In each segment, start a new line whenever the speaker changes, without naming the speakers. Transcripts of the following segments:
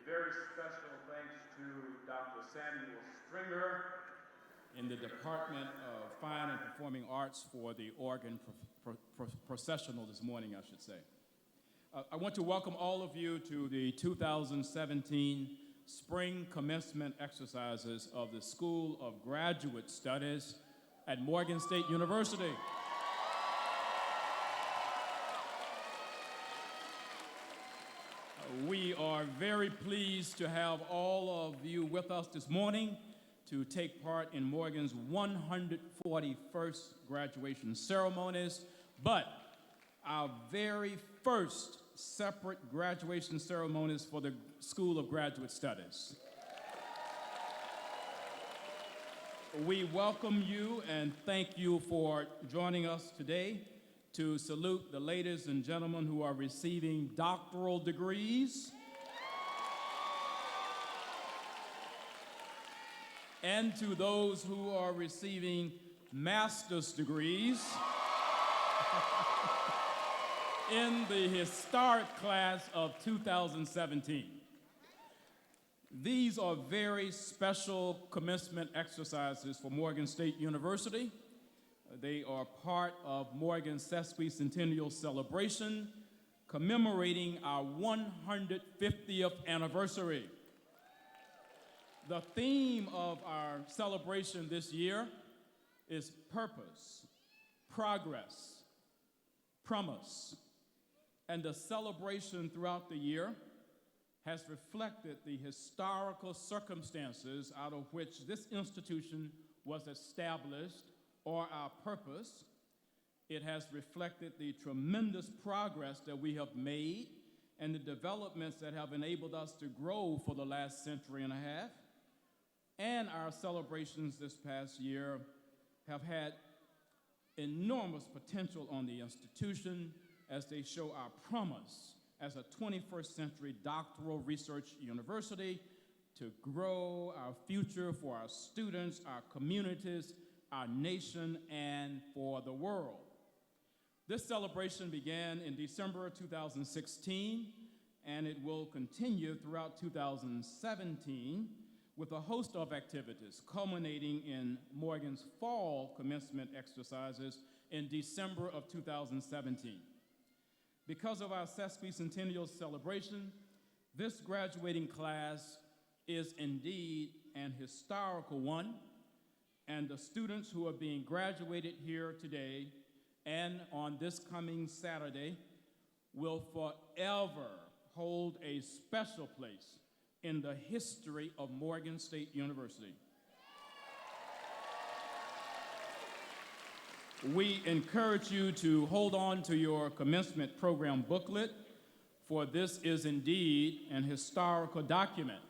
very special thanks to Dr. Samuel Stringer in the Department of Fine and Performing Arts for the organ processional this morning, I should say. I want to welcome all of you to the 2017 Spring Commencement exercises of the School of Graduate Studies at Morgan State University. We are very pleased to have all of you with us this morning to take part in Morgan's 141st graduation ceremonies, but our very first separate graduation ceremonies for the School of Graduate Studies. We welcome you and thank you for joining us today to salute the ladies and gentlemen who are receiving doctoral degrees and to those who are receiving master's degrees in the historic class of 2017. These are very special commencement exercises for Morgan State University. They are part of Morgan's sesquicentennial celebration commemorating our 150th anniversary. The theme of our celebration this year is purpose, progress, promise. And the celebration throughout the year has reflected the historical circumstances out of which this institution was established, or our purpose. It has reflected the tremendous progress that we have made and the developments that have enabled us to grow for the last century and a half. And our celebrations this past year have had enormous potential on the institution as they show our promise as a 21st century doctoral research university to grow our future for our students, our communities, our nation, and for the world. This celebration began in December 2016, and it will continue throughout 2017 with a host of activities culminating in Morgan's fall commencement exercises in December of 2017. Because of our sesquicentennial celebration, this graduating class is indeed an historical one, and the students who are being graduated here today and on this coming Saturday will forever hold a special place in the history of Morgan State University. We encourage you to hold on to your commencement program booklet, for this is indeed an historical document.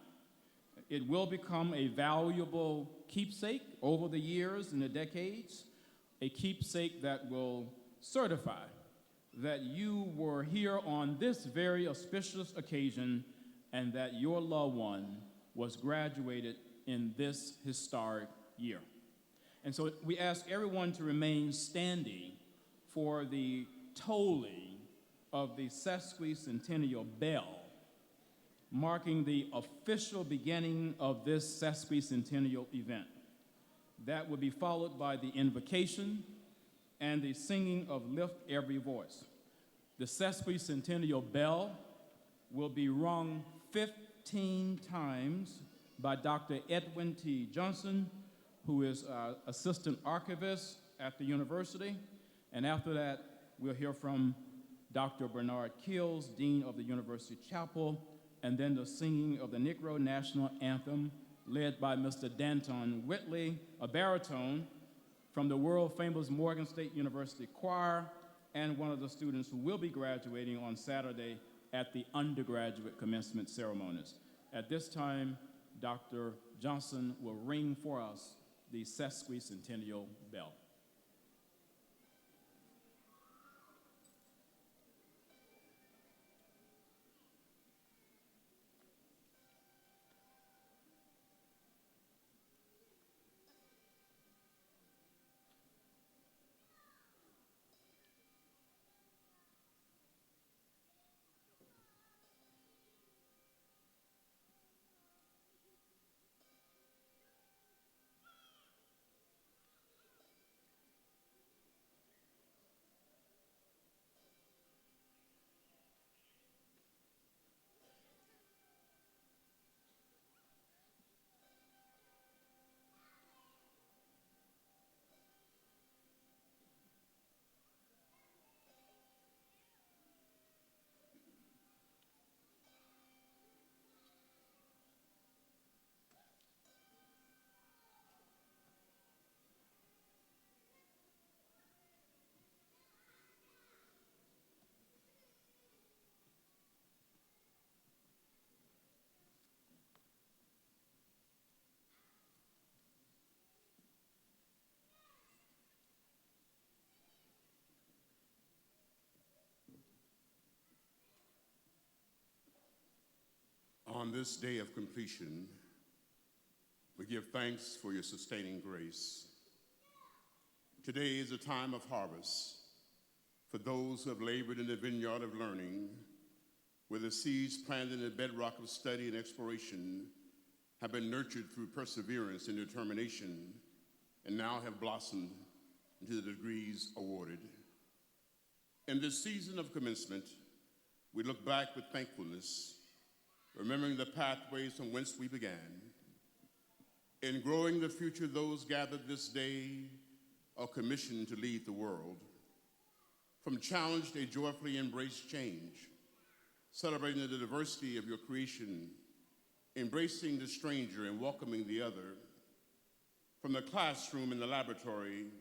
It will become a valuable keepsake over the years and the decades, a keepsake that will certify that you were here on this very auspicious occasion and that your loved one was graduated in this historic year. And so we ask everyone to remain standing for the tolling of the sesquicentennial bell, marking the official beginning of this sesquicentennial event. That will be followed by the invocation and the singing of Lift Every Voice. The sesquicentennial bell will be rung 15 times by Dr. Edwin T. Johnson, who is assistant archivist at the university. And after that, we'll hear from Dr. Bernard Kills, Dean of the University Chapel, and then the singing of the Negro National Anthem, led by Mr. Danton Whitley, a baritone from the world-famous Morgan State University Choir, and one of the students who will be graduating on Saturday at the undergraduate commencement ceremonies. At this time, Dr. Johnson will ring for us the sesquicentennial bell.
On this day of completion, we give thanks for your sustaining grace. Today is a time of harvest for those who have labored in the vineyard of learning, where the seeds planted in the bedrock of study and exploration have been nurtured through perseverance and determination, and now have blossomed into the degrees awarded. In this season of commencement, we look back with thankfulness, remembering the pathways from whence we began. In growing the future, those gathered this day are commissioned to lead the world. From challenge, they joyfully embrace change, celebrating the diversity of your creation, embracing the stranger and welcoming the other. From the classroom and the laboratory,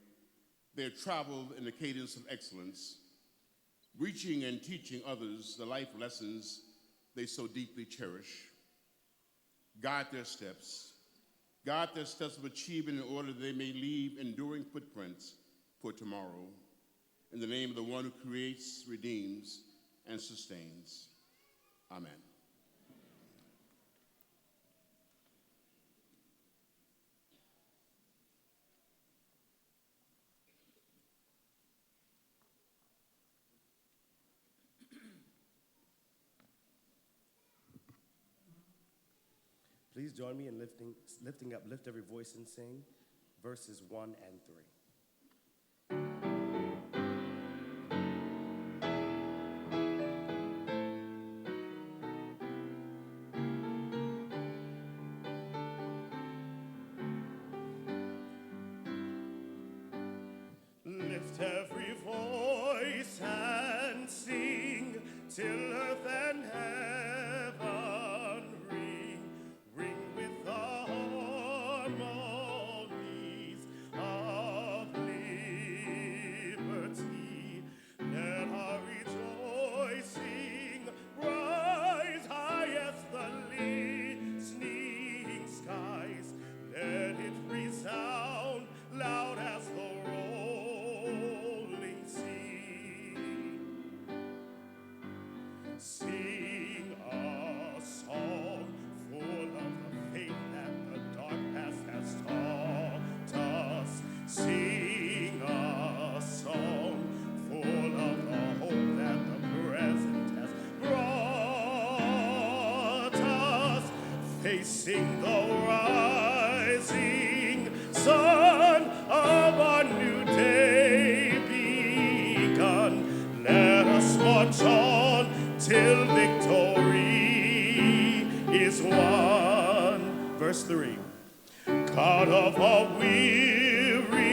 they have traveled in the cadence of excellence, reaching and teaching others the life lessons they so deeply cherish. Guide their steps of achievement in order that they may leave enduring footprints for tomorrow. In the name of the one who creates, redeems, and sustains. Amen.
Please join me in lift every voice and sing verses 1 and 3.
Lift every voice and sing till earth and heaven ring with the harmonies of liberty. Let our rejoicing rise high as the listening skies. Let it resound loud as the rolling sea. Sing a song full of the faith that the dark past has taught us. Sing a song full of the hope that the present has brought us. Facing the rising sun of a new day begun. Let us march on till victory is won. Verse 3. God of our weary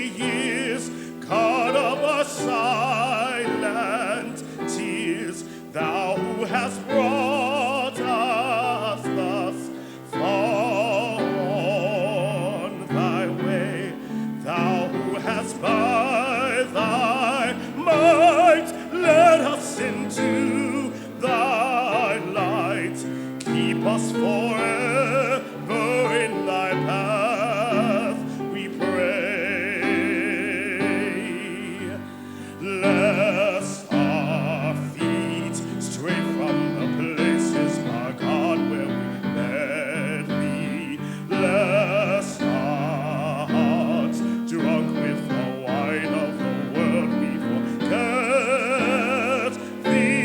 years, God of our silent tears, thou who hast brought us thus far on thy way, thou who hast by thy might led us into thy light. Keep us forever in thy path, we pray. Lest our feet stray from the places, my God, where we met thee. Lest our hearts, drunk with the wine of the world, we forget thee.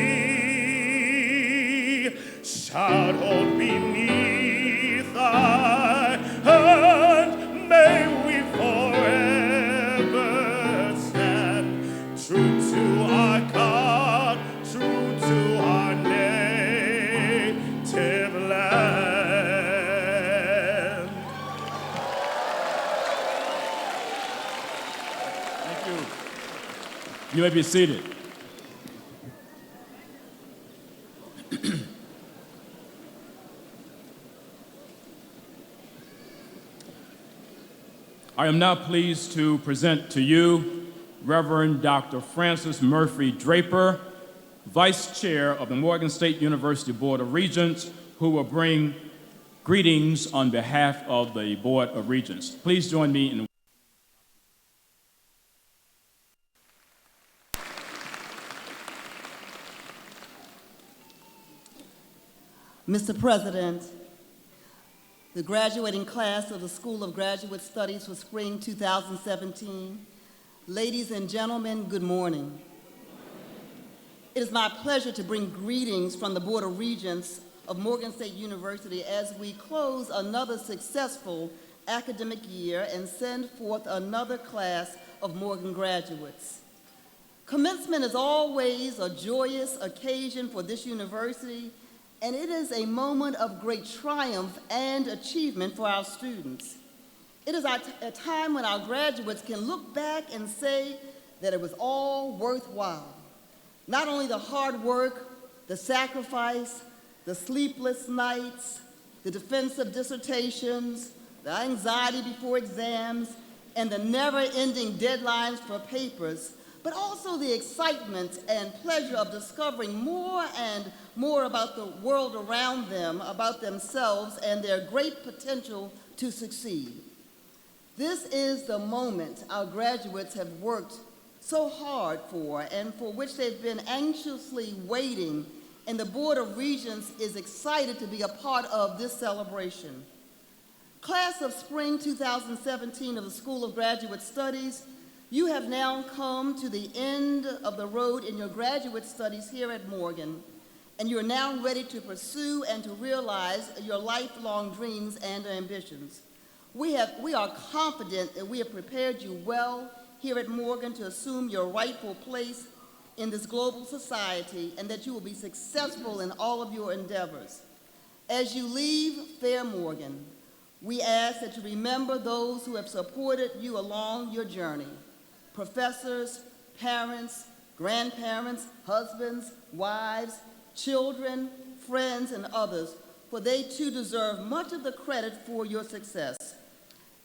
Shadowed beneath thy hand, may we forever stand, true to our God, true to our native land.
Thank you. You may be seated. I am now pleased to present to you Reverend Dr. Francis Murphy Draper, Vice Chair of the Morgan State University Board of Regents, who will bring greetings on behalf of the Board of Regents. Please join me in
Mr. President, the graduating class of the School of Graduate Studies for spring 2017, ladies and gentlemen, good morning. It is my pleasure to bring greetings from the Board of Regents of Morgan State University as we close another successful academic year and send forth another class of Morgan graduates. Commencement is always a joyous occasion for this university, and it is a moment of great triumph and achievement for our students. It is a time when our graduates can look back and say that it was all worthwhile. Not only the hard work, the sacrifice, the sleepless nights, the defense of dissertations, the anxiety before exams, and the never-ending deadlines for papers, but also the excitement and pleasure of discovering more and more about the world around them, about themselves, and their great potential to succeed. This is the moment our graduates have worked so hard for and for which they've been anxiously waiting, and the Board of Regents is excited to be a part of this celebration. Class of spring 2017 of the School of Graduate Studies, you have now come to the end of the road in your graduate studies here at Morgan, and you're now ready to pursue and to realize your lifelong dreams and ambitions. We are confident that we have prepared you well here at Morgan to assume your rightful place in this global society, and that you will be successful in all of your endeavors. As you leave fair Morgan, we ask that you remember those who have supported you along your journey: professors, parents, grandparents, husbands, wives, children, friends, and others, for they too deserve much of the credit for your success.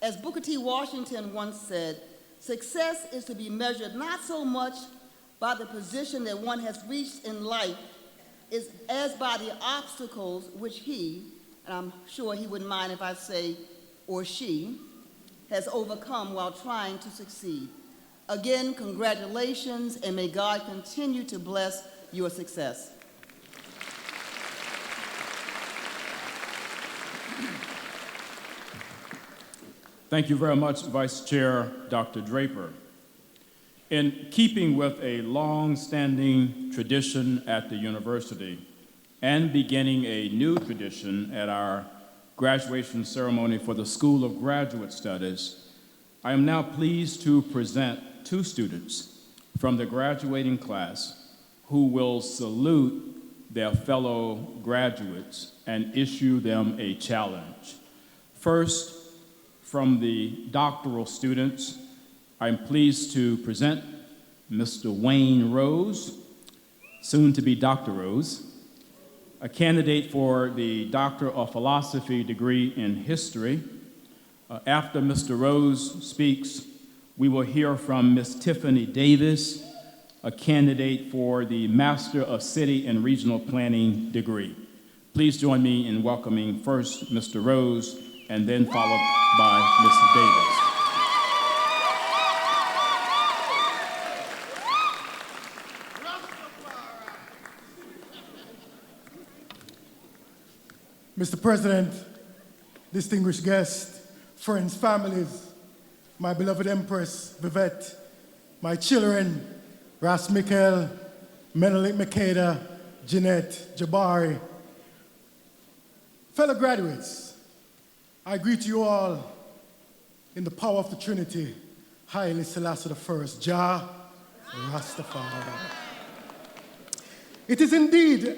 As Booker T. Washington once said, success is to be measured not so much by the position that one has reached in life as by the obstacles which he, and I'm sure he wouldn't mind if I say, or she, has overcome while trying to succeed. Again, congratulations, and may God continue to bless your success.
Thank you very much, Vice Chair Dr. Draper. In keeping with a long-standing tradition at the university and beginning a new tradition at our graduation ceremony for the School of Graduate Studies, I am now pleased to present two students from the graduating class who will salute their fellow graduates and issue them a challenge. First, from the doctoral students, I'm pleased to present Mr. Wayne Rose, soon to be Dr. Rose, a candidate for the Doctor of Philosophy degree in history. After Mr. Rose speaks, we will hear from Ms. Tiffany Davis, a candidate for the Master of City and Regional Planning degree. Please join me in welcoming first Mr. Rose and then followed by Ms. Davis.
Mr. President, distinguished guests, friends, families, my beloved Empress, Vivette, my children, Ras Mikhail, Menelik Makeda, Jeanette, Jabari, fellow graduates, I greet you all in the power of the Trinity, Haile Selassie I, Jah Rastafari. It is indeed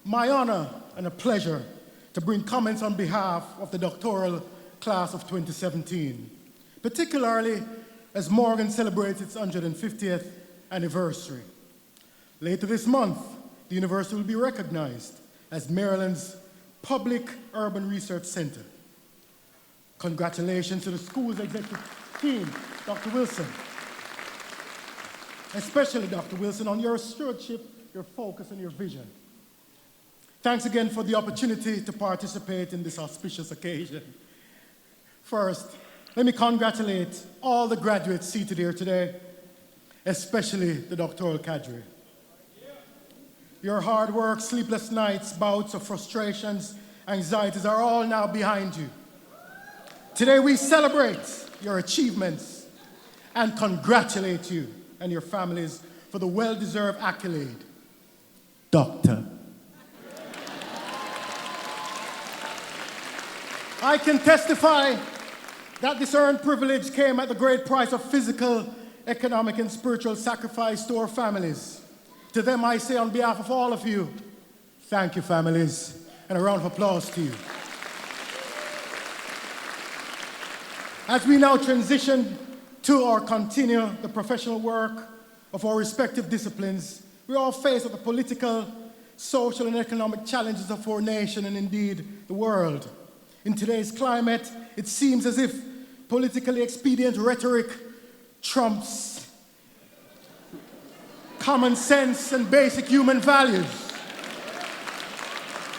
my honor and a pleasure to bring comments on behalf of the doctoral class of 2017, particularly as Morgan celebrates its 150th anniversary. Later this month, the university will be recognized as Maryland's Public Urban Research Center. Congratulations to the school's executive team, Dr. Wilson, especially Dr. Wilson, on your stewardship, your focus, and your vision. Thanks again for the opportunity to participate in this auspicious occasion. First, let me congratulate all the graduates seated here today, especially the doctoral cadre. Your hard work, sleepless nights, bouts of frustrations, anxieties are all now behind you. Today we celebrate your achievements and congratulate you and your families for the well-deserved accolade. Doctor. I can testify that this earned privilege came at the great price of physical, economic, and spiritual sacrifice to our families. To them, I say on behalf of all of you, thank you, families, and a round of applause to you. As we now transition to or continue the professional work of our respective disciplines, we are all faced with the political, social, and economic challenges of our nation and indeed the world. In today's climate, it seems as if politically expedient rhetoric trumps common sense and basic human values.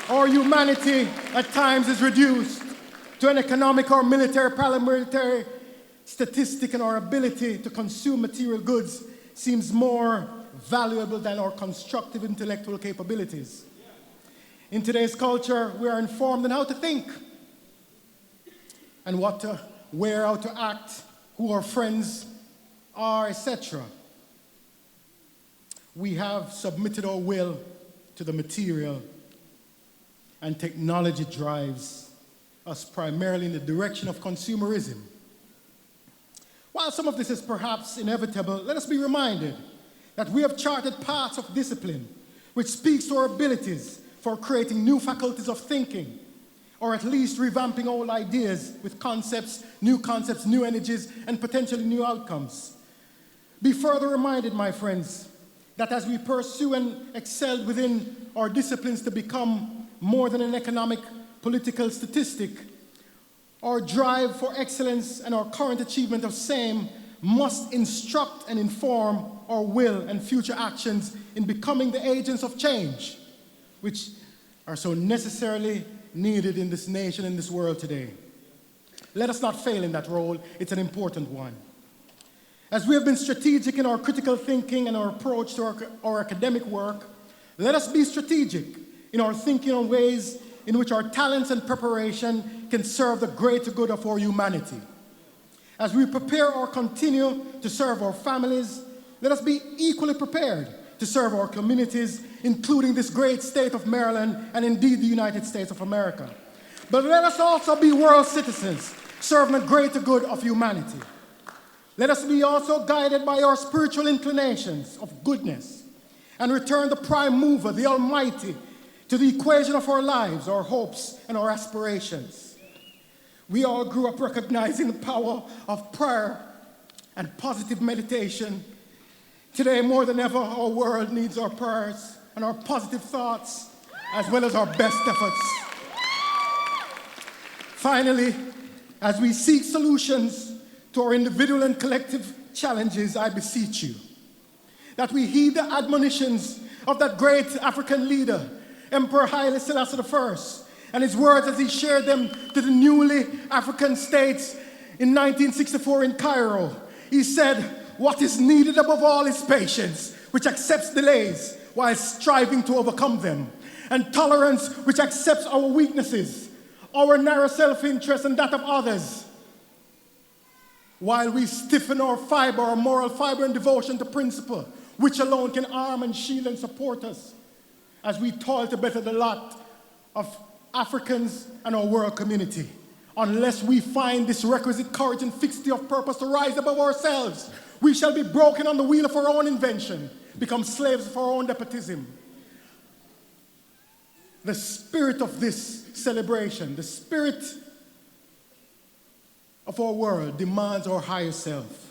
Our humanity at times is reduced to an economic or military, paramilitary statistic, and our ability to consume material goods seems more valuable than our constructive intellectual capabilities. In today's culture, we are informed on how to think and what to wear, how to act, who our friends are, etc. We have submitted our will to the material, and technology drives us primarily in the direction of consumerism. While some of this is perhaps inevitable, let us be reminded that we have charted paths of discipline which speaks to our abilities for creating new faculties of thinking, or at least revamping old ideas with concepts, new energies, and potentially new outcomes. Be further reminded, my friends, that as we pursue and excel within our disciplines to become more than an economic, political statistic, our drive for excellence and our current achievement of same must instruct and inform our will and future actions in becoming the agents of change, which are so necessarily needed in this nation and this world today. Let us not fail in that role. It's an important one. As we have been strategic in our critical thinking and our approach to our academic work, let us be strategic in our thinking on ways in which our talents and preparation can serve the greater good of our humanity. As we prepare or continue to serve our families, let us be equally prepared to serve our communities, including this great state of Maryland and indeed the United States of America. But let us also be world citizens, serving the greater good of humanity. Let us be also guided by our spiritual inclinations of goodness and return the prime mover, the Almighty, to the equation of our lives, our hopes, and our aspirations. We all grew up recognizing the power of prayer and positive meditation. Today, more than ever, our world needs our prayers and our positive thoughts, as well as our best efforts. Finally, as we seek solutions to our individual and collective challenges, I beseech you that we heed the admonitions of that great African leader, Emperor Haile Selassie I, and his words as he shared them to the newly African states in 1964 in Cairo. He said, "What is needed above all is patience, which accepts delays while striving to overcome them, and tolerance, which accepts our weaknesses, our narrow self-interest and that of others, while we stiffen our fiber, our moral fiber and devotion to principle, which alone can arm and shield and support us as we toil to better the lot of Africans and our world community. Unless we find this requisite courage and fixity of purpose to rise above ourselves, we shall be broken on the wheel of our own invention, become slaves of our own despotism." The spirit of this celebration, the spirit of our world demands our higher self.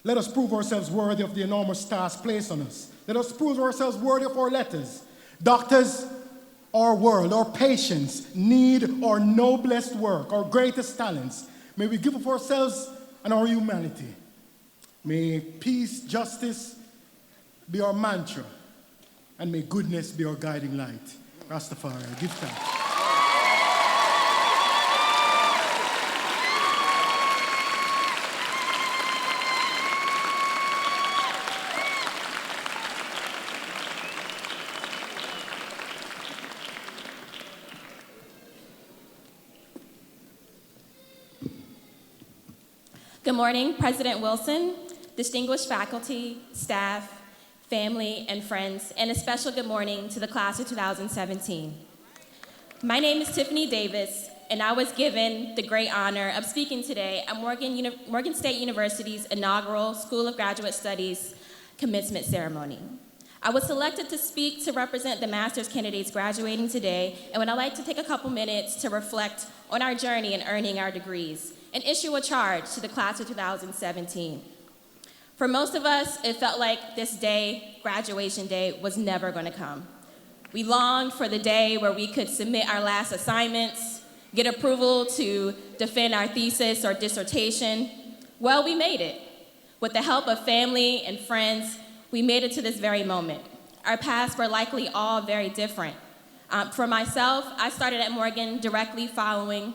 Let us prove ourselves worthy of the enormous task placed on us. Let us prove ourselves worthy of our letters. Doctors, our world, our patients need our noblest work, our greatest talents. May we give of ourselves and our humanity. May peace, justice be our mantra, and may goodness be our guiding light. Rastafari, give thanks.
Good morning, President Wilson, distinguished faculty, staff, family, and friends, and a special good morning to the class of 2017. My name is Tiffany Davis, and I was given the great honor of speaking today at Morgan State University's inaugural School of Graduate Studies commencement ceremony. I was selected to speak to represent the master's candidates graduating today, and would I like to take a couple minutes to reflect on our journey in earning our degrees and issue a charge to the class of 2017. For most of us, it felt like this day, graduation day, was never going to come. We longed for the day where we could submit our last assignments, get approval to defend our thesis or dissertation. Well, we made it. With the help of family and friends, we made it to this very moment. Our paths were likely all very different. For myself, I started at Morgan directly following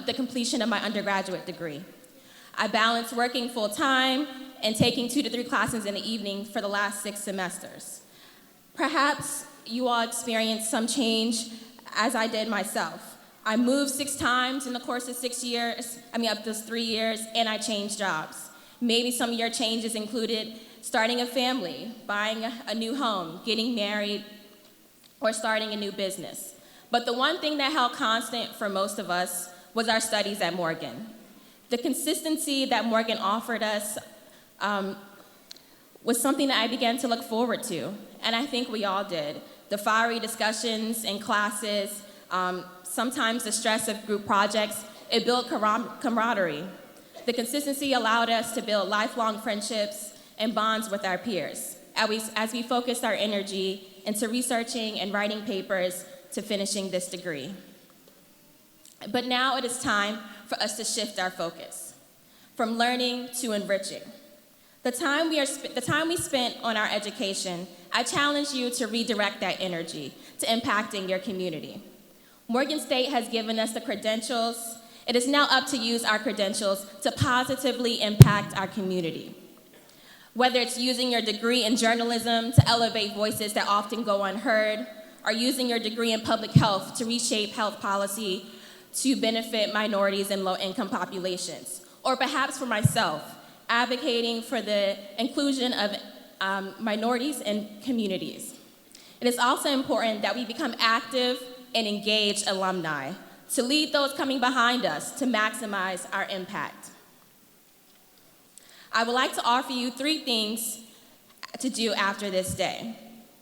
the completion of my undergraduate degree. I balanced working full-time and taking 2 to 3 classes in the evening for the last 6 semesters. Perhaps you all experienced some change as I did myself. I moved 6 times in the course of 3 years, and I changed jobs. Maybe some of your changes included starting a family, buying a new home, getting married, or starting a new business. But the one thing that held constant for most of us was our studies at Morgan. The consistency that Morgan offered us was something that I began to look forward to, and I think we all did. The fiery discussions in classes, sometimes the stress of group projects, it built camaraderie. The consistency allowed us to build lifelong friendships and bonds with our peers as we focused our energy into researching and writing papers to finishing this degree. But now it is time for us to shift our focus from learning to enriching. The time we spent on our education, I challenge you to redirect that energy to impacting your community. Morgan State has given us the credentials. It is now up to use our credentials to positively impact our community. Whether it's using your degree in journalism to elevate voices that often go unheard, or using your degree in public health to reshape health policy to benefit minorities and low-income populations, or perhaps for myself, advocating for the inclusion of minorities and communities. It is also important that we become active and engaged alumni to lead those coming behind us to maximize our impact. I would like to offer you 3 things to do after this day.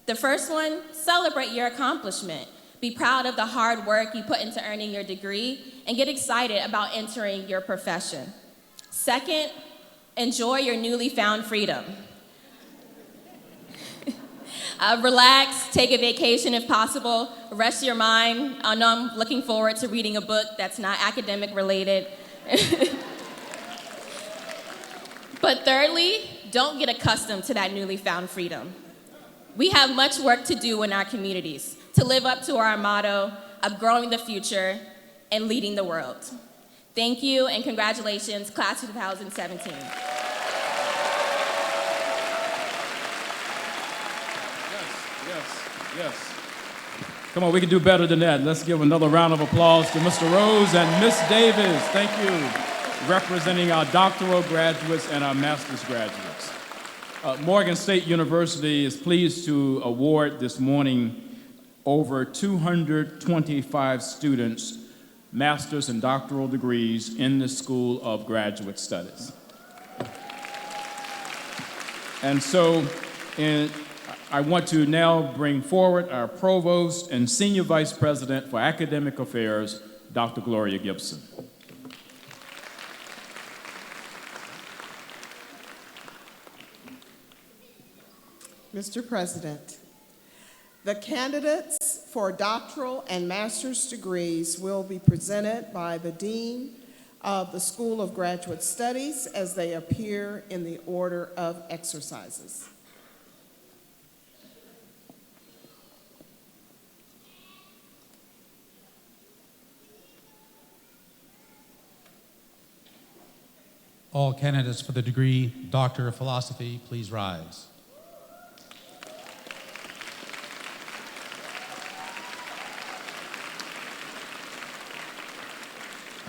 The first one, celebrate your accomplishment. Be proud of the hard work you put into earning your degree and get excited about entering your profession. Second, enjoy your newly found freedom. Relax, take a vacation if possible, rest your mind. I know I'm looking forward to reading a book that's not academic related. But thirdly, don't get accustomed to that newly found freedom. We have much work to do in our communities to live up to our motto of growing the future and leading the world. Thank you and congratulations, class of 2017.
Yes. Come on, we can do better than that. Let's give another round of applause to Mr. Rose and Miss Davis. Thank you. Representing our doctoral graduates and our master's graduates. Morgan State University is pleased to award this morning over 225 students master's and doctoral degrees in the School of Graduate Studies. And so I want to now bring forward our provost and senior vice president for academic affairs, Dr. Gloria Gibson.
Mr. President, the candidates for doctoral and master's degrees will be presented by the Dean of the School of Graduate Studies as they appear in the order of exercises.
All candidates for the degree Doctor of Philosophy, please rise.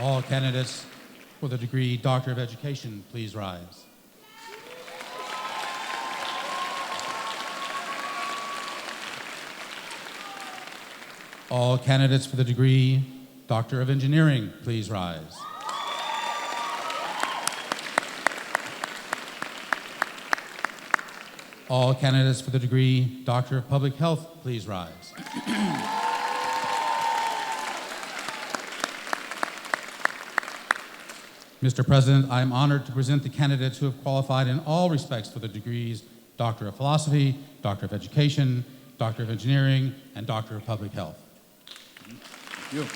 All candidates for the degree Doctor of Education, please rise. All candidates for the degree Doctor of Engineering, please rise. All candidates for the degree Doctor of Public Health, please rise. Mr. President, I am honored to present the candidates who have qualified in all respects for the degrees Doctor of Philosophy, Doctor of Education, Doctor of Engineering, and Doctor of Public Health.
Thank you.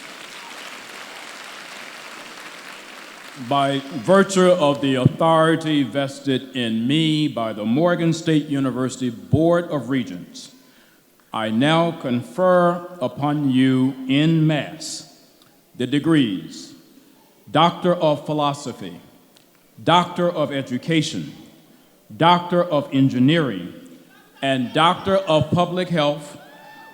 By virtue of the authority vested in me by the Morgan State University Board of Regents, I now confer upon you en masse the degrees Doctor of Philosophy, Doctor of Education, Doctor of Engineering, and Doctor of Public Health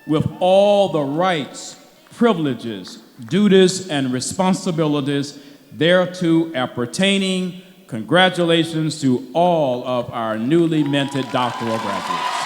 with all the rights, privileges, duties, and responsibilities thereto appertaining. Congratulations to all of our newly minted doctoral graduates.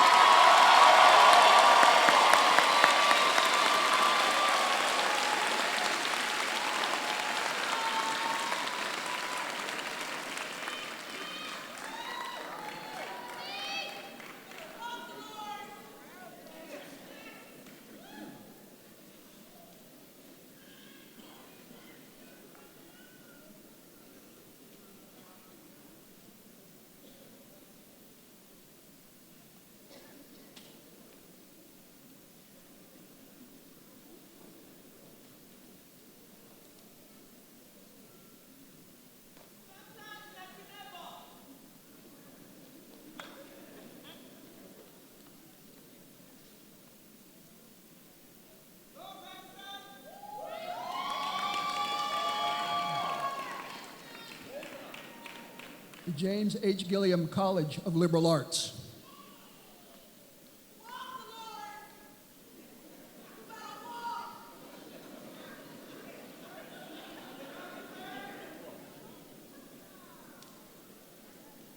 the James H. Gilliam College of Liberal Arts.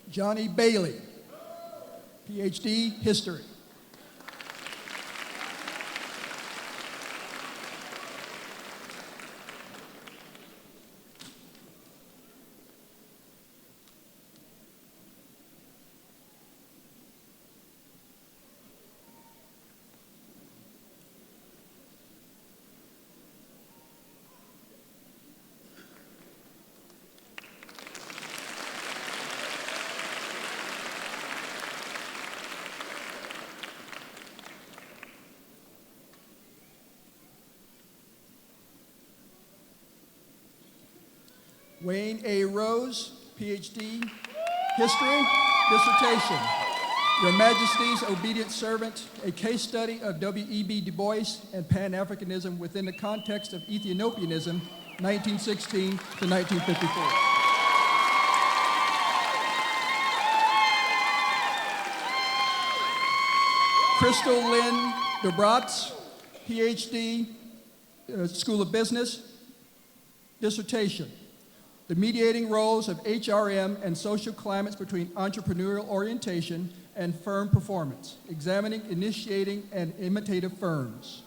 Johnny Bailey, PhD, History. Wayne A. Rose, PhD, History, dissertation. Your Majesty's Obedient Servant, a case study of W.E.B. Du Bois and Pan-Africanism within the context of Ethiopianism, 1916 to 1954. Crystal Lynn DeBratz, PhD, School of Business, dissertation. The mediating roles of HRM and social climates between entrepreneurial orientation and firm performance, examining, initiating, and imitative firms.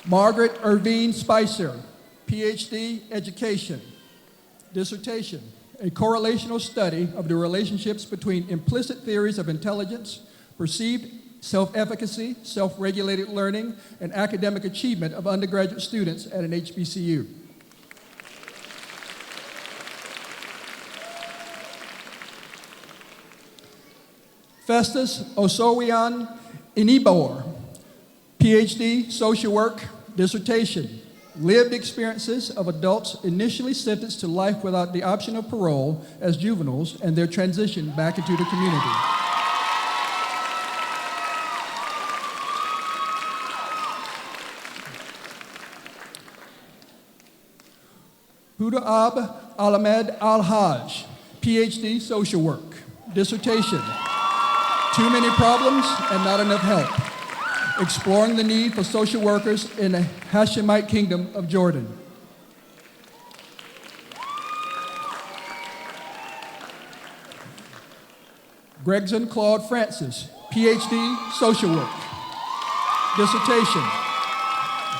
Margaret Irvine Spicer, PhD, Education, dissertation. A correlational study of the relationships between implicit theories of intelligence, perceived self-efficacy, self-regulated learning, and academic achievement of undergraduate students at an HBCU. Festus Osowian Inibor, PhD, Social Work, dissertation. Lived experiences of adults initially sentenced to life without the option of parole as juveniles and their transition back into the community. Huda Ahmed Al-Haj, PhD, Social Work, dissertation. Too many problems and not enough help. exploring the need for social workers in the Hashemite Kingdom of Jordan. Gregson Claude Francis, PhD, Social Work. Dissertation,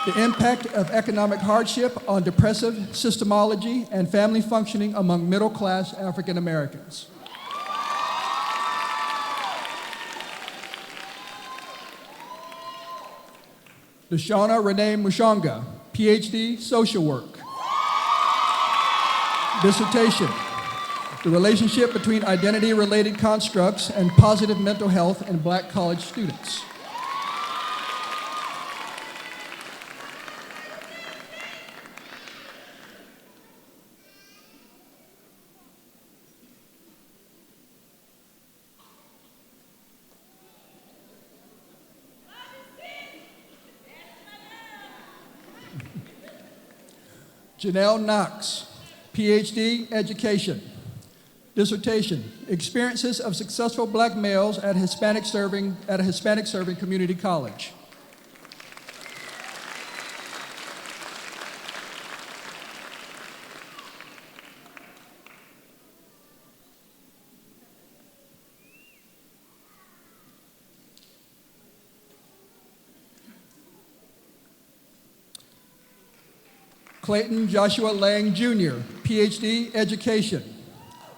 The Impact of Economic Hardship on Depressive Systemology and Family Functioning Among Middle-Class African Americans. Deshauna Renee Mushonga, PhD, Social Work. Dissertation, The Relationship Between Identity-Related Constructs and Positive Mental Health in Black College Students. Janelle Knox, PhD, Education. Dissertation, Experiences of Successful Black Males at a Hispanic Serving Community College. Clayton Joshua Lang Jr., PhD, Education.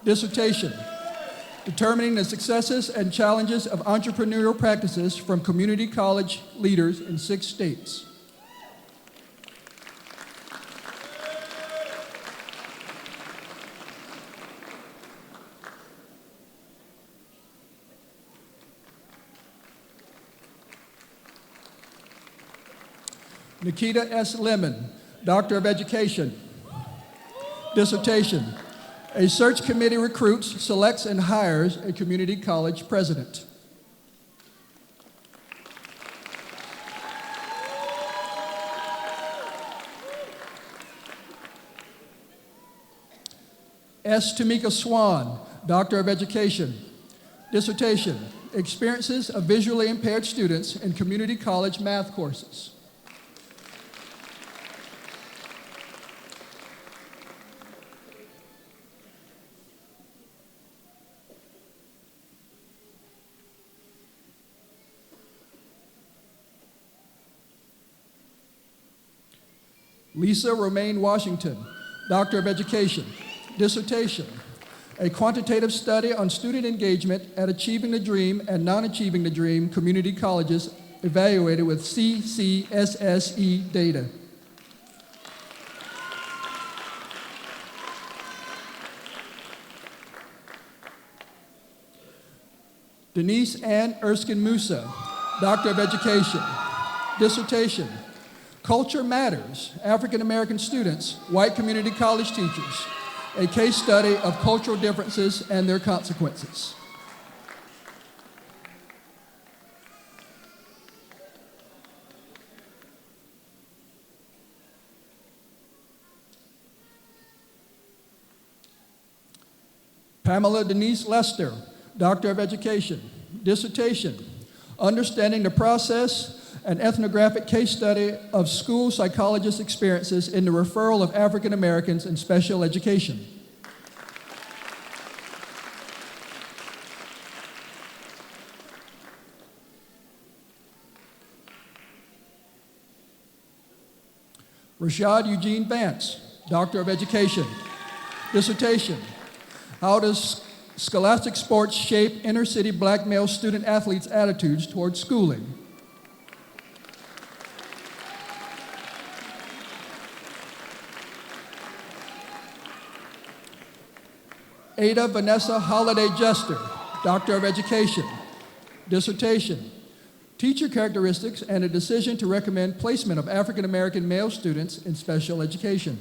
Dissertation, Determining the Successes and Challenges of Entrepreneurial Practices from Community College Leaders in 6 States. Nikita S. Lemon, Doctor of Education. Dissertation, A search committee recruits, selects, and hires a community college president. S. Tamika Swan, Doctor of Education. Dissertation, Experiences of Visually Impaired Students in Community College Math Courses. Lisa Romaine Washington, Doctor of Education. Dissertation, A quantitative study on student engagement at Achieving the Dream and Non-Achieving the Dream community colleges evaluated with CCSSE data. Denise Ann Erskine Musa, Doctor of Education. Dissertation, Culture Matters, African American Students, White Community College Teachers, a case study of cultural differences and their consequences. Pamela Denise Lester, Doctor of Education. Dissertation, Understanding the Process, an ethnographic case study of school psychologist experiences in the referral of African Americans in special education. Rashad Eugene Vance, Doctor of Education. Dissertation, How does scholastic sports shape inner city black male student athletes' attitudes towards schooling? Ada Vanessa Holliday Jester, Doctor of Education. Dissertation, Teacher Characteristics and a Decision to Recommend Placement of African American Male Students in Special Education.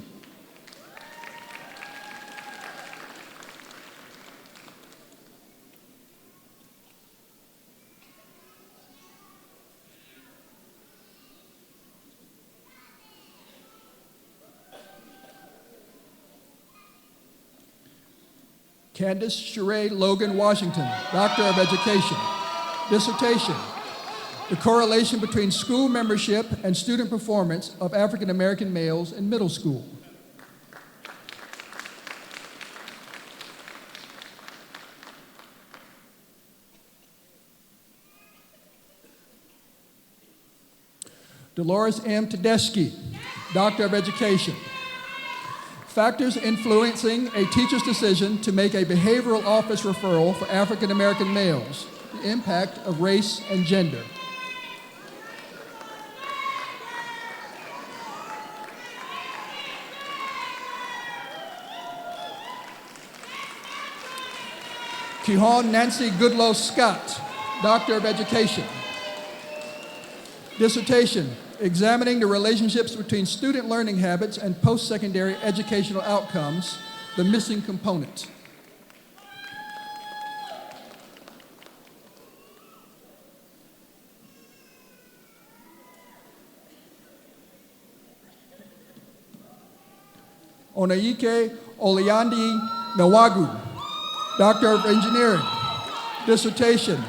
Candace Sheree Logan Washington, Doctor of Education. Dissertation, the correlation between school membership and student performance of African American males in middle school. Dolores M. Tedeschi, Doctor of Education. Factors influencing a teacher's decision to make a behavioral office referral for African American males, the impact of race and gender. Kihon Nancy Goodlow Scott, Doctor of Education. Dissertation, examining the relationships between student learning habits and post-secondary educational outcomes, the missing component. Onayike Oleandi Nawagu, Doctor of Engineering. Dissertation,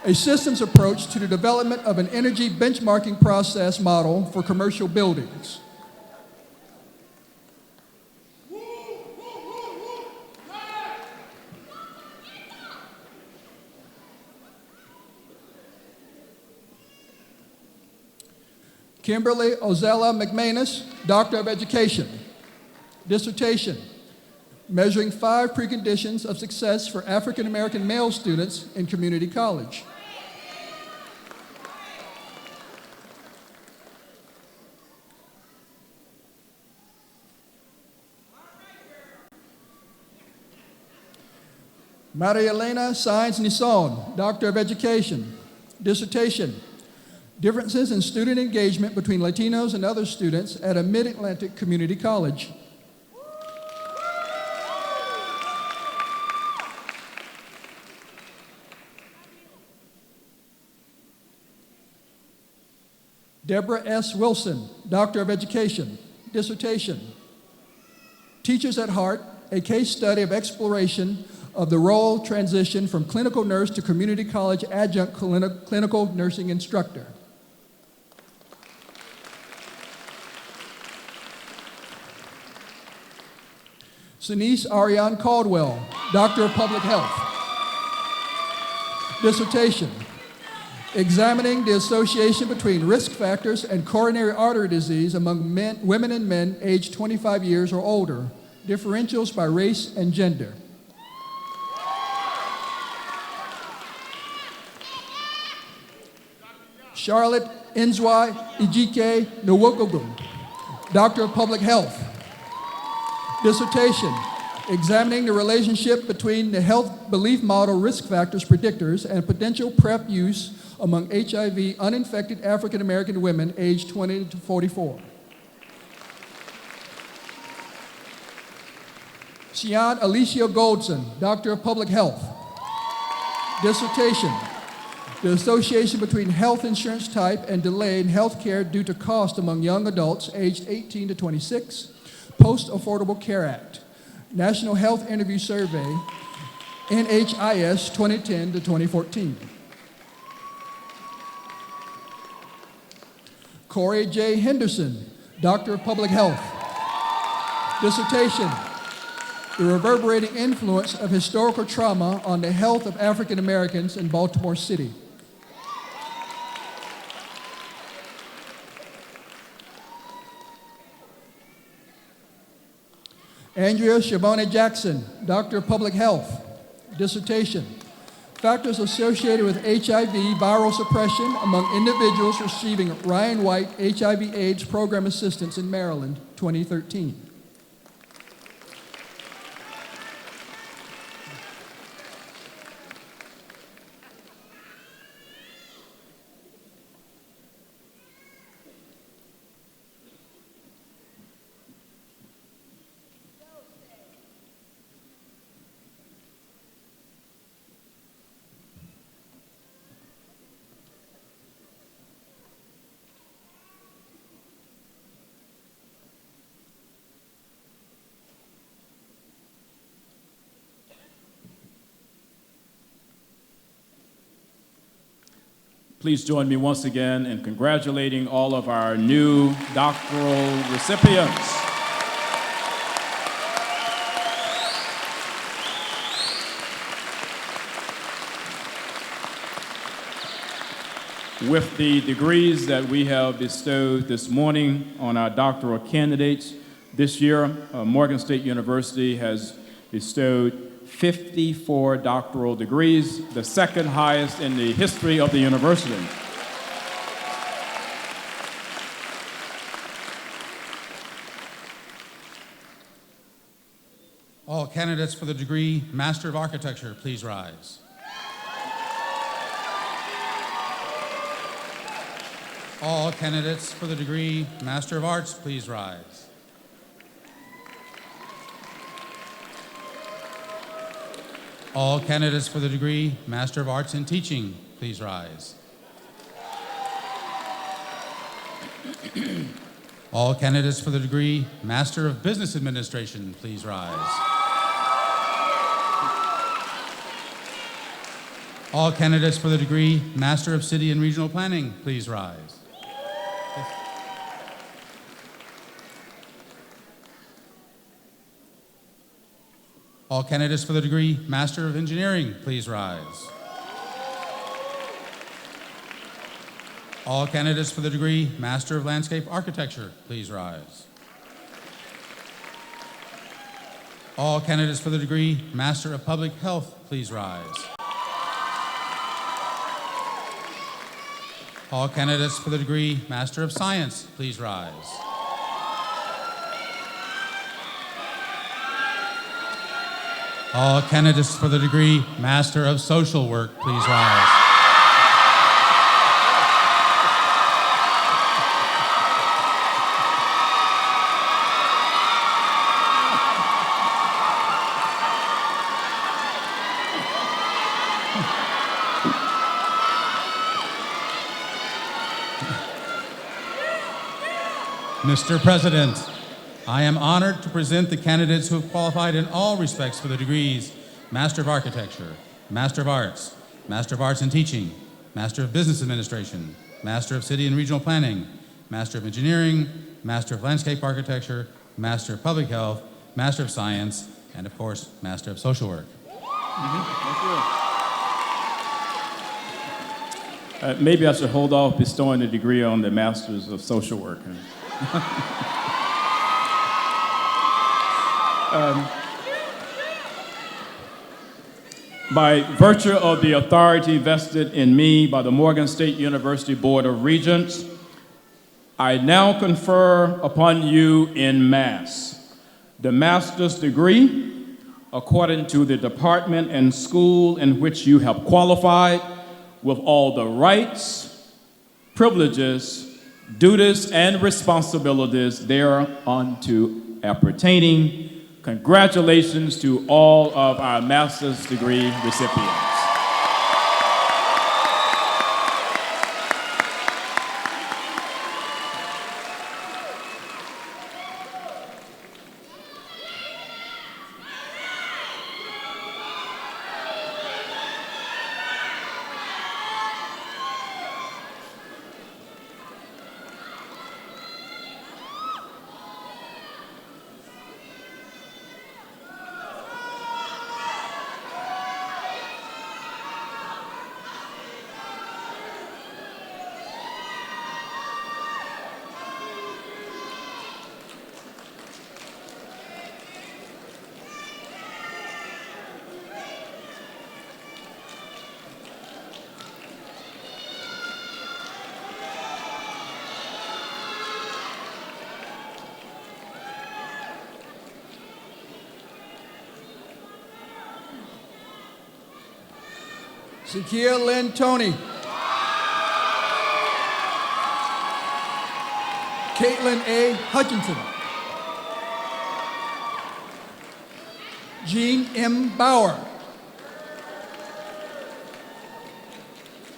a systems approach to the development of an energy benchmarking process model for commercial buildings. Kimberly Ozella McManus, Doctor of Education. Dissertation, measuring 5 preconditions of success for African American male students in community college. Maria Elena Saenz Nison, Doctor of Education. Dissertation, differences in student engagement between Latinos and other students at a Mid-Atlantic community college. Deborah S. Wilson, Doctor of Education. Dissertation, Teachers at Heart, a case study of exploration of the role transition from clinical nurse to community college adjunct clinical nursing instructor. Sinise Ariane Caldwell, Doctor of Public Health. Dissertation, examining the association between risk factors and coronary artery disease among women and men aged 25 years or older, differentials by race and gender. Charlotte Nzwa Ijike Nwokogum, Doctor of Public Health. Dissertation, examining the relationship between the health belief model risk factors predictors and potential PrEP use among HIV uninfected African American women aged 20 to 44. Sian Alicia Goldson, Doctor of Public Health. Dissertation, the association between health insurance type and delay in health care due to cost among young adults aged 18 to 26, Post-Affordable Care Act, National Health Interview Survey, NHIS 2010 to 2014. Corey J. Henderson, Doctor of Public Health. Dissertation, the reverberating influence of historical trauma on the health of African Americans in Baltimore City. Andrea Shabone Jackson, Doctor of Public Health. Dissertation, factors associated with HIV viral suppression among individuals receiving Ryan White HIV/AIDS program assistance in Maryland, 2013.
Please join me once again in congratulating all of our new doctoral recipients. With the degrees that we have bestowed this morning on our doctoral candidates, this year, Morgan State University has bestowed 54 doctoral degrees, the second highest in the history of the university.
All candidates for the degree Master of Architecture, please rise. All candidates for the degree Master of Arts, please rise. All candidates for the degree Master of Arts in Teaching, please rise. All candidates for the degree Master of Business Administration, please rise. All candidates for the degree Master of City and Regional Planning, please rise. All candidates for the degree Master of Engineering, please rise. All candidates for the degree Master of Landscape Architecture, please rise. All candidates for the degree Master of Public Health, please rise. All candidates for the degree Master of Science, please rise. All candidates for the degree Master of Social Work, please rise. Mr. President, I am honored to present the candidates who have qualified in all respects for the degrees Master of Architecture, Master of Arts in Teaching, Master of Business Administration, Master of City and Regional Planning, Master of Engineering, Master of Landscape Architecture, Master of Public Health, Master of Science, and of course, Master of Social Work.
Thank you. Maybe I should hold off bestowing the degree on the Masters of Social Work. By virtue of the authority vested in me by the Morgan State University Board of Regents, I now confer upon you in mass the master's degree according to the department and school in which you have qualified, with all the rights, privileges, duties, and responsibilities thereunto appertaining. Congratulations to all of our master's degree recipients.
Zakia Lynn Tony. Caitlin A. Hutchinson. Jean M. Bauer.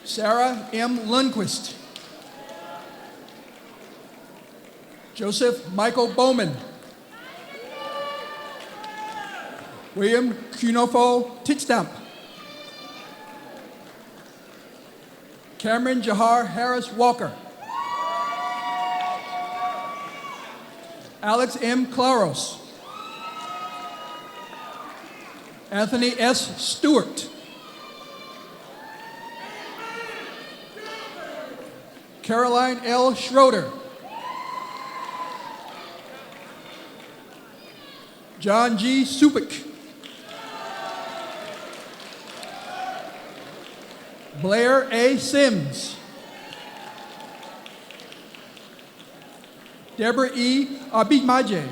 Sarah M. Lundquist. Joseph Michael Bowman. William Cunofo Titstamp. Cameron Jahar Harris Walker. Alex M. Claros. Anthony S. Stewart. Caroline L. Schroeder. John G. Supik. Blair A. Sims. Deborah E. Abimaje.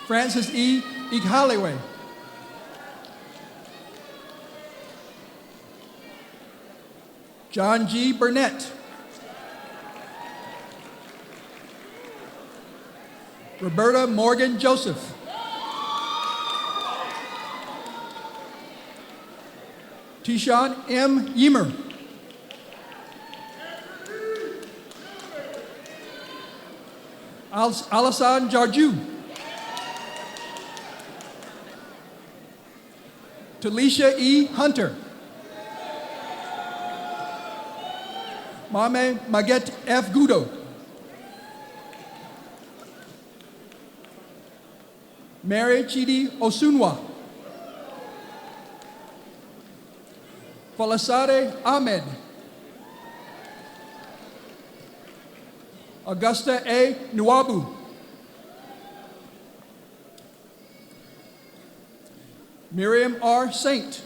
Francis E. Ighaliwe. John G. Burnett. Roberta Morgan Joseph. Tishan M. Yemer. Alassane Jarju. Talisha E. Hunter. Mame Maget F. Gudo. Mary Chidi Osunwa. Falasade Ahmed. Augusta A. Nuabu. Miriam R. Saint.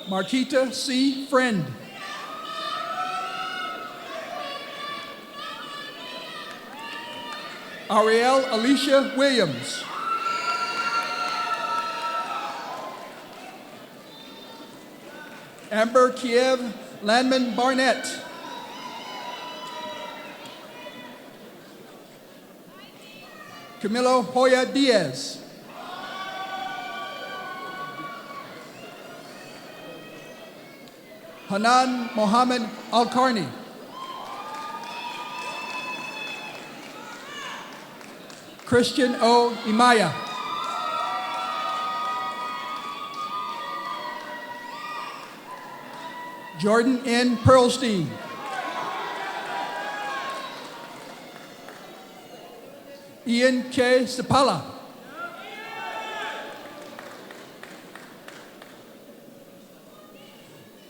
Marquita C. Friend. Ariel Alicia Williams. Amber Kiev Landman Barnett. Camilo Hoya Diaz. Hanan Mohammed Al-Karni. Christian O. Imaya. Jordan N. Pearlstein. Ian K. Sapala.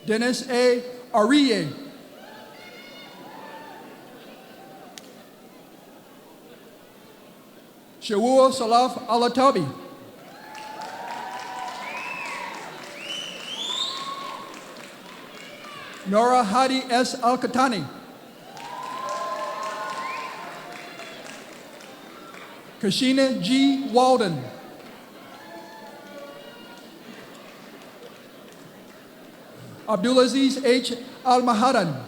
Dennis A. Ariye. Shawua Salaf Alatabi. Nora Hadi S. Al-Katani. Kashina G. Walden. Abdulaziz H. Al-Mahadan.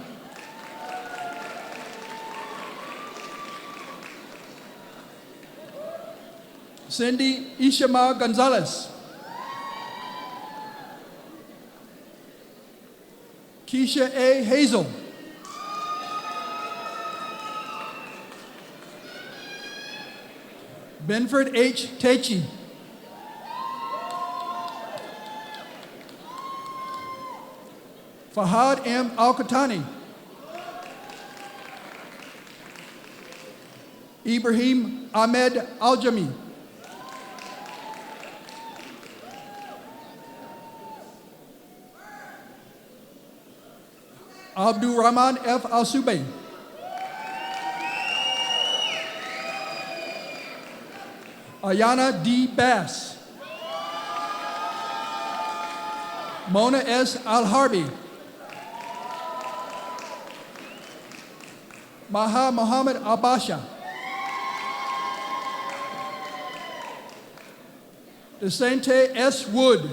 Cindy Ishama Gonzalez. Keisha A. Hazel. Benford H. Techi. Fahad M. Al-Katani. Ibrahim Ahmed Al-Jami. Abdul Rahman F. Al-Subay. Ayana D. Bass. Mona S. Al-Harbi. Maha Muhammad Abasha. Desante S. Wood.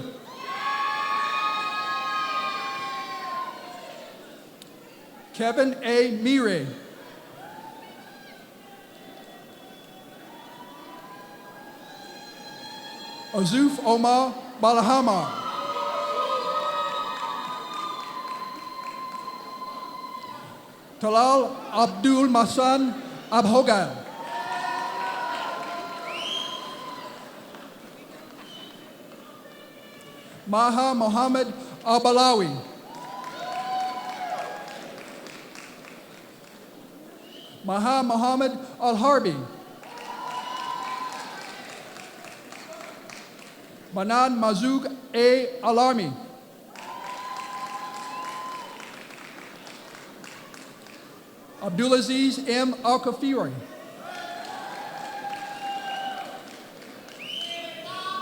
Kevin A. Mire. Azuf Omar Balahama. Talal Abdul Masan Abhogal. Maha Mohammed Al-Balawi. Maha Mohammed Al-Harbi. Manan Mazoug A. Alarmi. Abdulaziz M. Al-Kafiri.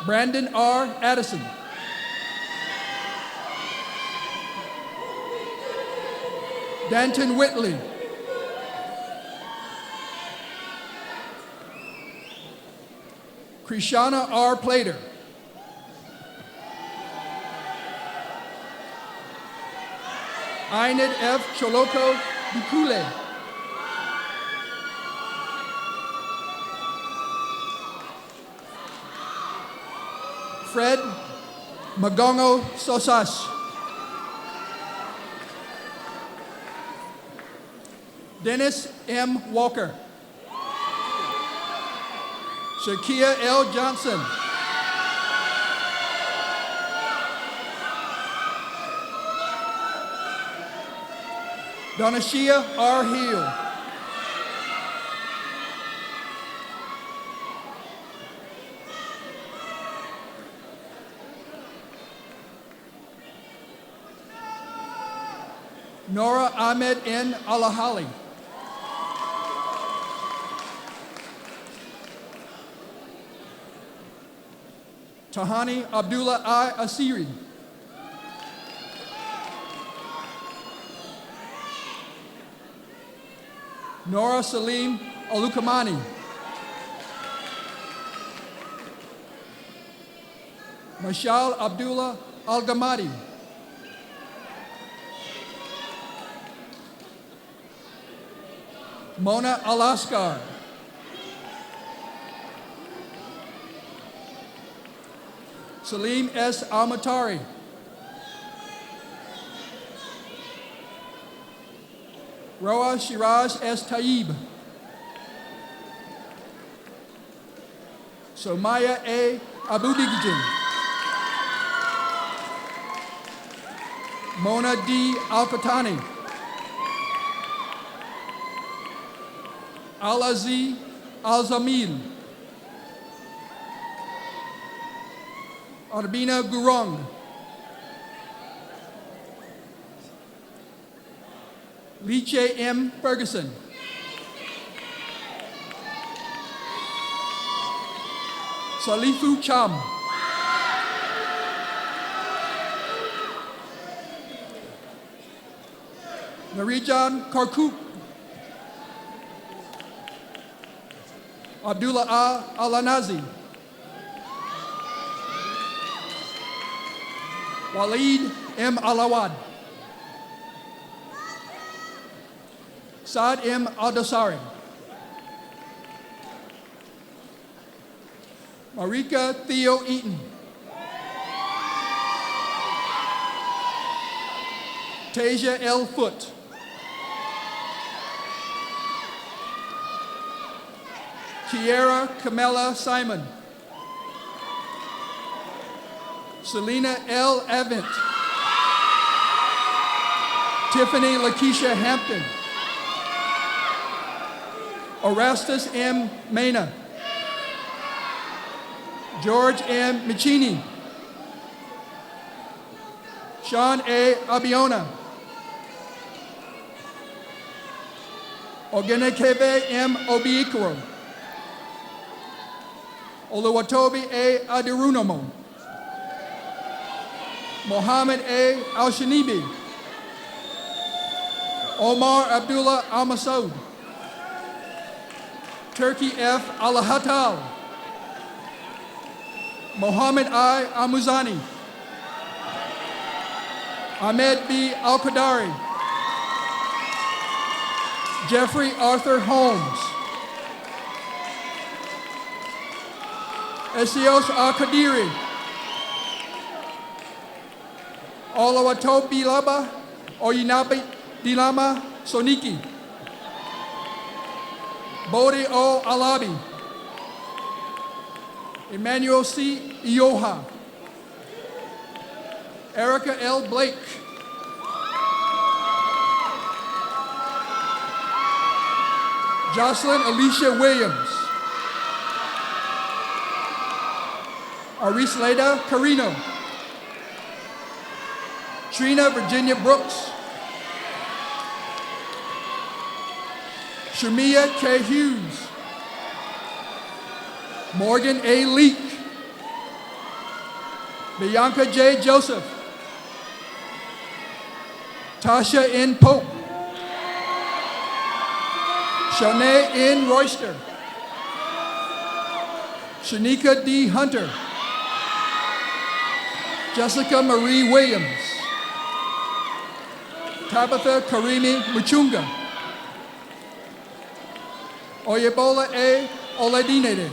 Brandon R. Addison. Danton Whitley. Krishana R. Plater. Ainid F. Choloko Bukule. Fred Magongo Sosas. Dennis M. Walker. Shakia L. Johnson. Donashia R. Hill. Nora Ahmed N. Alahali. Tahani Abdullah I. Asiri. Nora Salim Alukamani. Mashal Abdullah Al-Gamadi. Mona Alaskar. Salim S. Almatari. Roa Shiraz S. Taib. Somaya A. Abudigijin. Mona D. Al-Fatani. Al-Azi Al-Zamil. Arbina Gurung. Liche M. Ferguson. Salifu Cham. Narijan Karkuk. Abdullah A. Al-Anazi. Walid M. Alawad. Saad M. Al-Dasari. Marika Theo Eaton. Tasia L. Foote. Kiera Camilla Simon. Selena L. Event. Tiffany Lakeisha Hampton. Orestes M. Mena. George M. Michini. Sean A. Abiona. Ogenekebe M. Obiikoro. Oluwatobi A. Adirunomo. Mohammed A. Al-Shanibi. Omar Abdullah Al-Masoud. Turkey F. Al-Hatal. Mohammed I. Al-Muzani. Ahmed B. Al-Qadari. Jeffrey Arthur Holmes. Esios Al-Qadiri. Olawato Bilaba Oyinabi Dilama Soniki. Bode O Alabi. Emmanuel C. Ioha. Erica L. Blake. Jocelyn Alicia Williams. Arisleda Carino. Trina Virginia Brooks. Shamia K. Hughes. Morgan A. Leak. Bianca J. Joseph. Tasha N. Pope. Shanae N. Royster. Shanika D. Hunter. Jessica Marie Williams. Tabitha Karimi Muchunga. Oyebola A. Oladinede.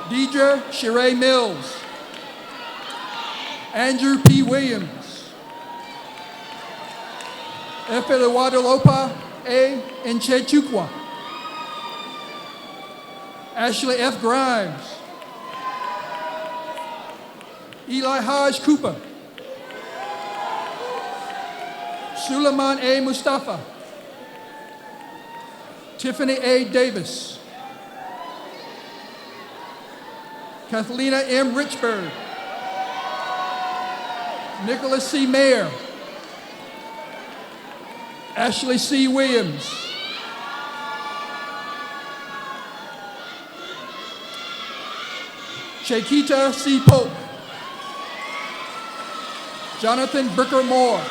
Deidre Sheree Mills. Andrew P. Williams. Efelewadelopa A. Nchechukwa. Ashley F. Grimes. Eli Haj Cooper. Suleiman A. Mustafa. Tiffany A. Davis. Kathlena M. Richburg. Nicholas C. Mayer. Ashley C. Williams. Shakita C. Pope. Jonathan Bricker Moore.